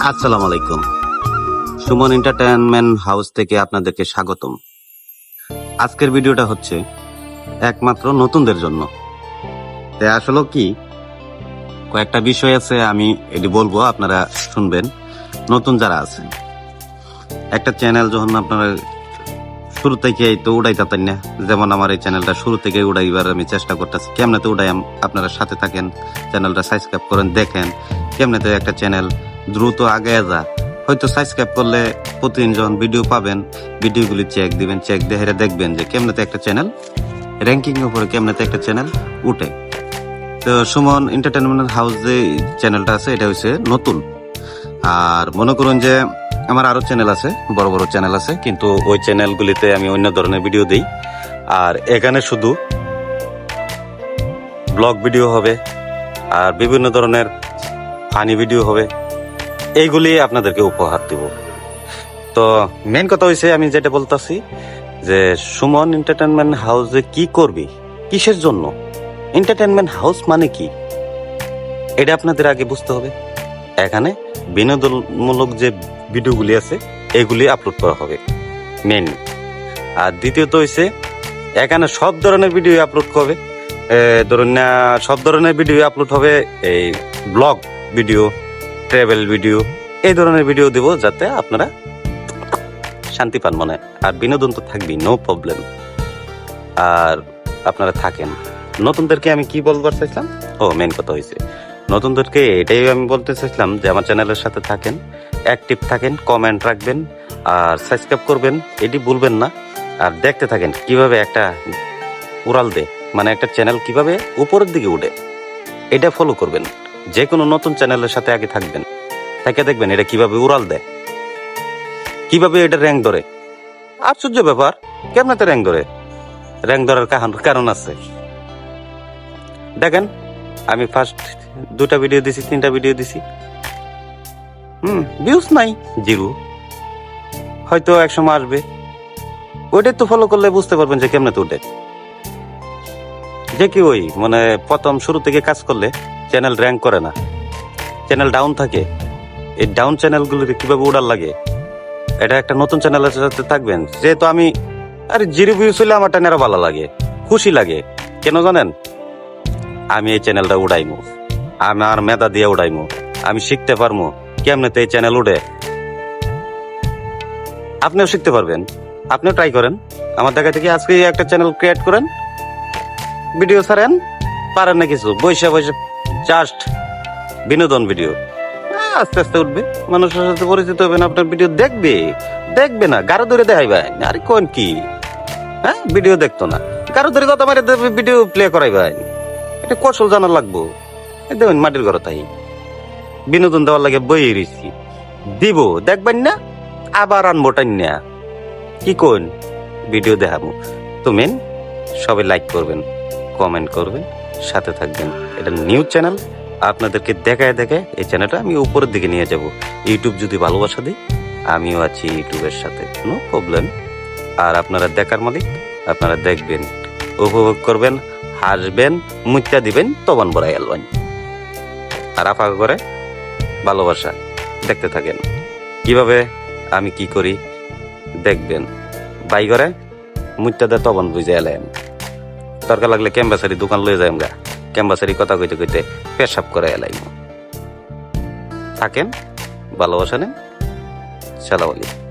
আসসালামু আলাইকুম। Suman entertainment house থেকে আপনাদেরকে স্বাগতম। আজকের ভিডিওটা হচ্ছে একমাত্র নতুনদের জন্য। তাই আসলে কি কয়েকটা বিষয় আছে, আমি এটি বলবো, আপনারা শুনবেন। নতুন যারা আছেন, একটা চ্যানেল যখন আপনারা শুরু থেকে তো উড়াইতেন না, যেমন আমার এই চ্যানেলটা শুরু থেকে উড়াইবার আমি চেষ্টা করতেছি। কেমনে তো উড়াই, আপনারা সাথে থাকেন, চ্যানেলটা সাবস্ক্রাইব করেন, দেখেন কেমনে তো একটা চ্যানেল দ্রুত আগে যা। হয়তো সাবস্ক্রাইব করলে প্রতিদিন যখন ভিডিও পাবেন, ভিডিওগুলি চেক দিবেন, চেক দিয়ে দেখবেন যে কেমনেতে একটা চ্যানেল র্যাঙ্কিং এর উপরে কেমনেতে একটা চ্যানেল উঠে। তো সুমন এন্টারটেইনমেন্ট হাউস যে চ্যানেলটা আছে, এটা হচ্ছে নতুন। আর মনে করুন যে আমার আরো চ্যানেল আছে, বড় বড় চ্যানেল আছে, কিন্তু ওই চ্যানেলগুলিতে আমি অন্য ধরনের ভিডিও দিই। আর এখানে শুধু ব্লগ ভিডিও হবে আর বিভিন্ন ধরনের ফানি ভিডিও হবে, এইগুলি আপনাদেরকে উপহার দিব। তো মেন কথা হয়েছে, আমি যেটা বলতেছি যে সুমন এন্টারটেইনমেন্ট হাউসে কি করবি, কিসের জন্য, এন্টারটেইনমেন্ট হাউস মানে কি, এটা আপনাদের আগে বুঝতে হবে। এখানে বিনোদনমূলক যে ভিডিওগুলি আছে এগুলি আপলোড করা হবে মেন। আর দ্বিতীয়ত হয়েছে, এখানে সব ধরনের ভিডিও আপলোড হবে। ধরুন না, সব ধরনের ভিডিও আপলোড হবে, এই ব্লগ ভিডিও, ট্রাভেল ভিডিও, এই ধরনের ভিডিও দেব, যাতে আপনারা শান্তি পান মনে। আর বিনোদন তো থাকবেই, নো প্রবলেম। আর আপনারা থাকেন। নতুনদেরকে আমি কি বলবার চাইছিলাম, মেন কথা হয়েছে, নতুনদেরকে এটাই আমি বলতে চাইছিলাম যে আমার চ্যানেলের সাথে থাকেন, অ্যাক্টিভ থাকেন, কমেন্ট রাখবেন আর সাবস্ক্রাইব করবেন, এটি ভুলবেন না। আর দেখতে থাকেন কিভাবে একটা উড়াল দেয়, মানে একটা চ্যানেল কিভাবে উপরের দিকে উঠে, এটা ফলো করবেন। যে কোনো নতুন চ্যানেলের সাথে আগে থাকবেন, তাকে দেখবেন এটা কিভাবে উড়াল দেয়, কিভাবে এটা র্যাঙ্ক ধরে। আশ্চর্য ব্যাপার, কেমন র্যাঙ্ক ধরে, র্যাঙ্ক ধরার কারণ আছে। দেখেন, আমি ফার্স্ট 2টা ভিডিও দিছি, 3টা ভিডিও দিছি, ভিউজ নাই, 0। হয়তো এক সময় আসবে, ওইটাই তো ফলো করলে বুঝতে পারবেন যে কেমনে তো উঠে। যে কি ওই মানে প্রথম শুরু থেকে কাজ করলে চ্যানেল র্যাঙ্ক করে না, চ্যানেল ডাউন থাকে। এই ডাউন চ্যানেলগুলোতে কিভাবে উড়াল লাগে, এটা একটা নতুন চ্যানেলের সাথে থাকবেন। যেহেতু আমি 0 ভিউজ হইলে আমার টেনেরও ভালো লাগে, খুশি লাগে। কেন জানেন, আমি এই চ্যানেলটা উড়াইমু, আমার মেধা দিয়ে উড়াইমু, আমি শিখতে পারবো কেমনে তো এই চ্যানেল উঠে। আপনিও শিখতে পারবেন, আপনিও ট্রাই করেন। আমার দেখা থেকে আজকে একটা চ্যানেল ক্রিয়েট করেন, ভিডিও ছাড়েন, পারেন না কিছু, বৈশা বৈশা জাস্ট বিনোদন ভিডিও, আস্তে আস্তে উঠবে, মানুষের সাথে পরিচিত হবেন, আপনার ভিডিও দেখবে না, গাড়ো ধরে দেখাইবেন। আরে কোন কি, ভিডিও দেখতো না, গাড়ো ধরে কথা মারে ভিডিও প্লে করাইবেন, এটা কৌশল জানা লাগবো। দেখবেন মাটির ঘর তাই বিনোদন দেওয়ার লাগে বই রয়েছি, দিব, দেখবেন না, আবার আনবো টাইম না, কি কোন ভিডিও দেখাবো। তো মেন সবাই লাইক করবেন, কমেন্ট করবেন, সাথে থাকবেন। এটা নিউজ চ্যানেল, আপনাদেরকে দেখায় এই চ্যানেলটা আমি উপরের দিকে নিয়ে যাব। ইউটিউব যদি ভালোবাসা দিই, আমিও আছি ইউটিউবের সাথে, কোনো প্রবলেম। আর আপনারা দেখার মালিক, আপনারা দেখবেন, উপভোগ করবেন, হাসবেন, মুচা দিবেন, তখন বড়াই আলবেন। আর আপা করে ভালোবাসা দেখতে থাকেন, কিভাবে আমি কি করি দেখবেন। বাই করে মুচা দে তখন বুঝে এলেন। দরকার লাগলে ক্যাম্বাসারি দোকান লয়ে যাই, আমরা ক্যাম্বাসারি কথা কইতে কইতে পেশাব করে এলাই। থাকেন, ভালোবাসা নেন, সালাম আলাইকুম।